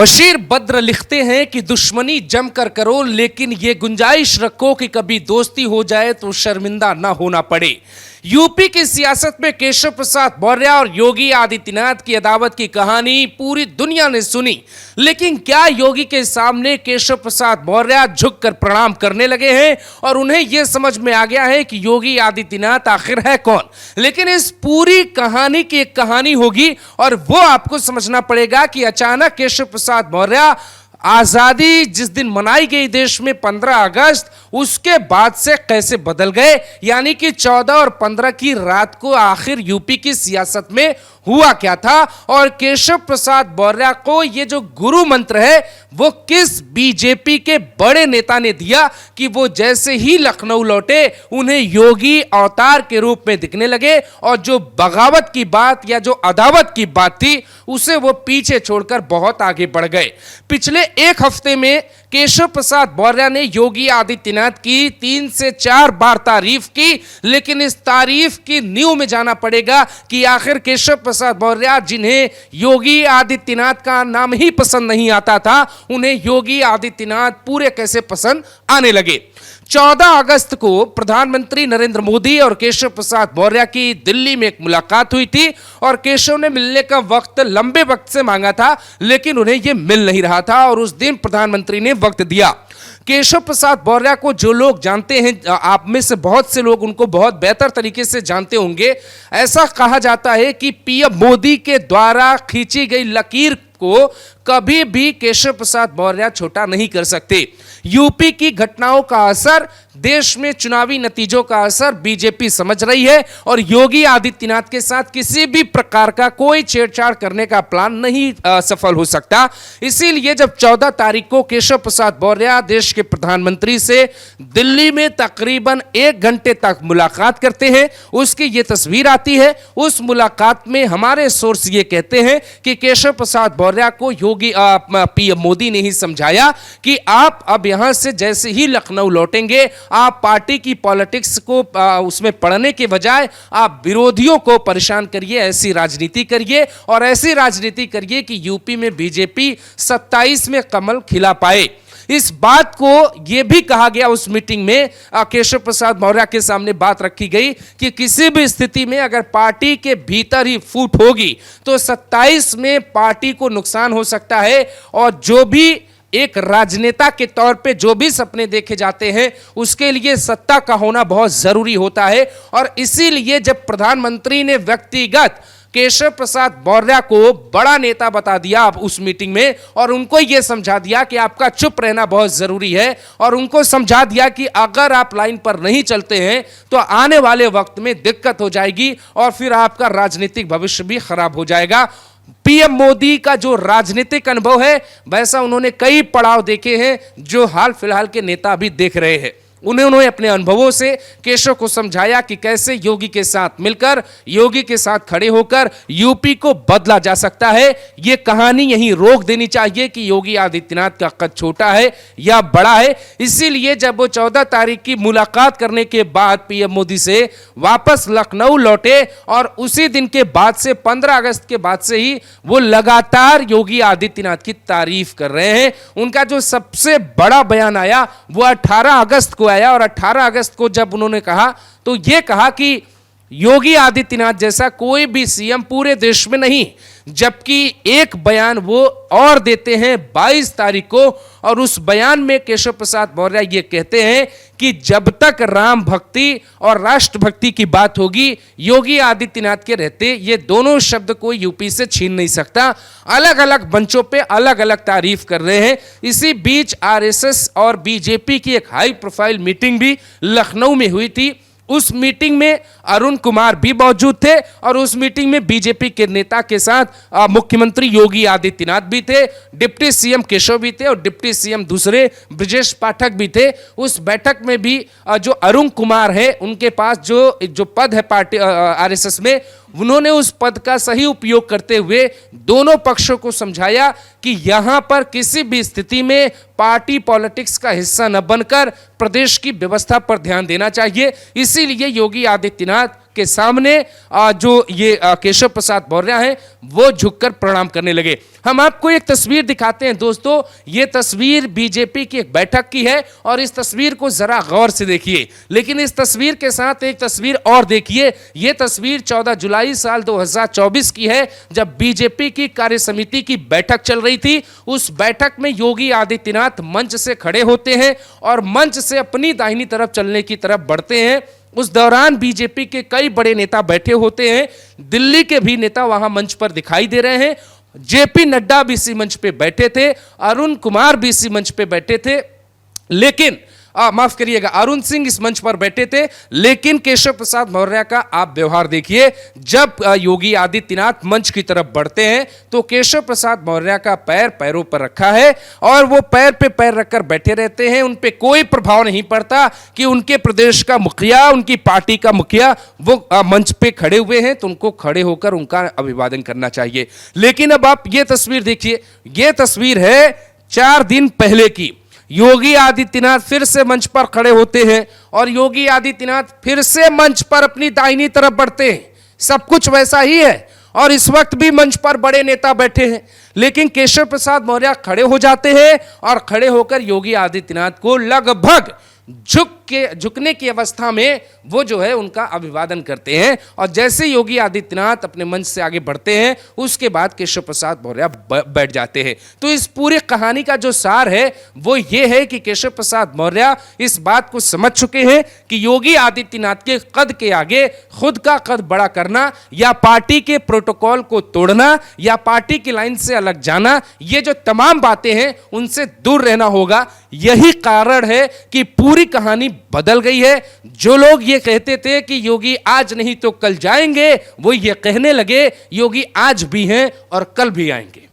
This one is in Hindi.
बशीर बद्र लिखते हैं कि दुश्मनी जमकर करो, लेकिन ये गुंजाइश रखो कि कभी दोस्ती हो जाए तो शर्मिंदा ना होना पड़े। यूपी की सियासत में केशव प्रसाद मौर्य और योगी आदित्यनाथ की अदावत की कहानी पूरी दुनिया ने सुनी, लेकिन क्या योगी के सामने केशव प्रसाद मौर्य झुककर प्रणाम करने लगे हैं और उन्हें यह समझ में आ गया है कि योगी आदित्यनाथ आखिर है कौन? लेकिन इस पूरी कहानी की एक कहानी होगी और वो आपको समझना पड़ेगा कि अचानक केशव प्रसाद मौर्य आजादी जिस दिन मनाई गई देश में 15 अगस्त, उसके बाद से कैसे बदल गए। यानी कि 14 और 15 की रात को आखिर यूपी की सियासत में हुआ क्या था और केशव प्रसाद मौर्य को ये जो गुरु मंत्र है वो किस बीजेपी के बड़े नेता ने दिया कि वो जैसे ही लखनऊ लौटे उन्हें योगी अवतार के रूप में दिखने लगे और जो बगावत की बात या जो अदावत की बात थी उसे वो पीछे छोड़कर बहुत आगे बढ़ गए। पिछले एक हफ्ते में केशव प्रसाद मौर्य ने योगी आदित्यनाथ की 3 से 4 बार तारीफ की, लेकिन इस तारीफ की नींव में जाना पड़ेगा कि आखिर केशव प्रसाद मौर्य, जिन्हें योगी आदित्यनाथ का नाम ही पसंद नहीं आता था, उन्हें योगी आदित्यनाथ पूरे कैसे पसंद आने लगे। 14 अगस्त को प्रधानमंत्री नरेंद्र मोदी और केशव प्रसाद मौर्य की दिल्ली में एक मुलाकात हुई थी और केशव ने मिलने का वक्त लंबे वक्त से मांगा था, लेकिन उन्हें यह मिल नहीं रहा था और उस दिन प्रधानमंत्री ने वक्त दिया। केशव प्रसाद मौर्य को जो लोग जानते हैं, आप में से बहुत से लोग उनको बहुत बेहतर तरीके से जानते होंगे। ऐसा कहा जाता है कि पीएम मोदी के द्वारा खींची गई लकीर को कभी भी केशव प्रसाद मौर्य छोटा नहीं कर सकते। यूपी की घटनाओं का असर, देश में चुनावी नतीजों का असर बीजेपी समझ रही है और योगी आदित्यनाथ के साथ किसी भी प्रकार का कोई छेड़छाड़ करने का प्लान नहीं सफल हो सकता। इसीलिए जब 14 तारीख को केशव प्रसाद मौर्य देश के प्रधानमंत्री से दिल्ली में तकरीबन 1 घंटे तक मुलाकात करते हैं, उसकी ये तस्वीर आती है। उस मुलाकात में हमारे सोर्स ये कहते हैं कि केशव प्रसाद मौर्य को योगी पीएम मोदी ने ही समझाया कि आप अब यहां से जैसे ही लखनऊ लौटेंगे, आप पार्टी की पॉलिटिक्स को उसमें पढ़ने के बजाय आप विरोधियों को परेशान करिए, ऐसी राजनीति करिए और ऐसी राजनीति करिए कि यूपी में बीजेपी 27 में कमल खिला पाए। इस बात को यह भी कहा गया उस मीटिंग में, केशव प्रसाद मौर्य के सामने बात रखी गई कि किसी भी स्थिति में अगर पार्टी के भीतर ही फूट होगी तो 27 में पार्टी को नुकसान हो सकता है और जो भी एक राजनेता के तौर पे जो भी सपने देखे जाते हैं उसके लिए सत्ता का होना बहुत जरूरी होता है। और इसीलिए जब प्रधानमंत्री ने व्यक्तिगत केशव प्रसाद मौर्य को बड़ा नेता बता दिया उस मीटिंग में और उनको यह समझा दिया कि आपका चुप रहना बहुत जरूरी है और उनको समझा दिया कि अगर आप लाइन पर नहीं चलते हैं तो आने वाले वक्त में दिक्कत हो जाएगी और फिर आपका राजनीतिक भविष्य भी खराब हो जाएगा। पीएम मोदी का जो राजनीतिक अनुभव है वैसा उन्होंने कई पड़ाव देखे हैं जो हाल फिलहाल के नेता भी देख रहे हैं। उन्होंने अपने अनुभवों से केशव को समझाया कि कैसे योगी के साथ मिलकर, योगी के साथ खड़े होकर यूपी को बदला जा सकता है। यह कहानी यहीं रोक देनी चाहिए कि योगी आदित्यनाथ का कद छोटा है या बड़ा है। इसीलिए जब वो 14 तारीख की मुलाकात करने के बाद पीएम मोदी से वापस लखनऊ लौटे और उसी दिन के बाद से 15 अगस्त के बाद से ही वो लगातार योगी आदित्यनाथ की तारीफ कर रहे हैं। उनका जो सबसे बड़ा बयान आया वो 18 अगस्त को आया और 18 अगस्त को जब उन्होंने कहा तो यह कहा कि योगी आदित्यनाथ जैसा कोई भी सीएम पूरे देश में नहीं, जबकि एक बयान वो और देते हैं 22 तारीख को और उस बयान में केशव प्रसाद मौर्य ये कहते हैं कि जब तक राम भक्ति और राष्ट्रभक्ति की बात होगी, योगी आदित्यनाथ के रहते ये दोनों शब्द को यूपी से छीन नहीं सकता। अलग अलग मंचों पे अलग अलग तारीफ कर रहे हैं। इसी बीच आरएसएस और बीजेपी की एक हाई प्रोफाइल मीटिंग भी लखनऊ में हुई थी। उस मीटिंग में अरुण कुमार भी मौजूद थे और उस मीटिंग में बीजेपी के नेता के साथ मुख्यमंत्री योगी आदित्यनाथ भी थे, डिप्टी सीएम केशव भी थे और डिप्टी सीएम दूसरे ब्रजेश पाठक भी थे। उस बैठक में भी जो अरुण कुमार है उनके पास जो पद है पार्टी आरएसएस में, उन्होंने उस पद का सही उपयोग करते हुए दोनों पक्षों को समझाया कि यहां पर किसी भी स्थिति में पार्टी पॉलिटिक्स का हिस्सा न बनकर प्रदेश की व्यवस्था पर ध्यान देना चाहिए। इसीलिए योगी आदित्यनाथ के सामने जो ये केशव प्रसाद मौर्य हैं वो झुककर प्रणाम करने लगे। हम आपको एक तस्वीर दिखाते हैं दोस्तों, ये तस्वीर बीजेपी की एक बैठक की है और इस तस्वीर को जरा गौर से देखिए। लेकिन इस तस्वीर के साथ एक तस्वीर और देखिए। ये तस्वीर 14 जुलाई साल 2024 की है, जब बीजेपी की कार्य समिति की बैठक चल रही थी। उस बैठक में योगी आदित्यनाथ मंच से खड़े होते हैं और मंच से अपनी दाहिनी तरफ चलने की तरफ बढ़ते हैं। उस दौरान बीजेपी के कई बड़े नेता बैठे होते हैं, दिल्ली के भी नेता वहां मंच पर दिखाई दे रहे हैं। जेपी नड्डा भी इसी मंच पे बैठे थे, अरुण कुमार भी इसी मंच पे बैठे थे, लेकिन माफ करिएगा, अरुण सिंह इस मंच पर बैठे थे। लेकिन केशव प्रसाद मौर्य का आप व्यवहार देखिए। जब योगी आदित्यनाथ मंच की तरफ बढ़ते हैं तो केशव प्रसाद मौर्य का पैर पैरों पर रखा है और वो पैर पे पैर रखकर बैठे रहते हैं। उन पे कोई प्रभाव नहीं पड़ता कि उनके प्रदेश का मुखिया, उनकी पार्टी का मुखिया वो मंच पे खड़े हुए हैं तो उनको खड़े होकर उनका अभिवादन करना चाहिए। लेकिन अब आप ये तस्वीर देखिए, ये तस्वीर है 4 दिन पहले की। योगी आदित्यनाथ फिर से मंच पर खड़े होते हैं और योगी आदित्यनाथ फिर से मंच पर अपनी दाहिनी तरफ बढ़ते हैं। सब कुछ वैसा ही है और इस वक्त भी मंच पर बड़े नेता बैठे हैं, लेकिन केशव प्रसाद मौर्य खड़े हो जाते हैं और खड़े होकर योगी आदित्यनाथ को लगभग झुकने की अवस्था में वो जो है उनका अभिवादन करते हैं। और जैसे योगी आदित्यनाथ अपने मंच से आगे बढ़ते हैं उसके बाद केशव प्रसाद मौर्य बैठ जाते हैं। तो इस पूरी कहानी का जो सार है वो ये है कि केशव प्रसाद मौर्य इस बात को समझ चुके हैं कि योगी आदित्यनाथ के कद के आगे खुद का कद बड़ा करना या पार्टी के प्रोटोकॉल को तोड़ना या पार्टी की लाइन से अलग जाना, ये जो तमाम बातें हैं उनसे दूर रहना होगा। यही कारण है कि पूरी कहानी बदल गई है। जो लोग ये कहते थे कि योगी आज नहीं तो कल जाएंगे, वो ये कहने लगे योगी आज भी हैं और कल भी आएंगे।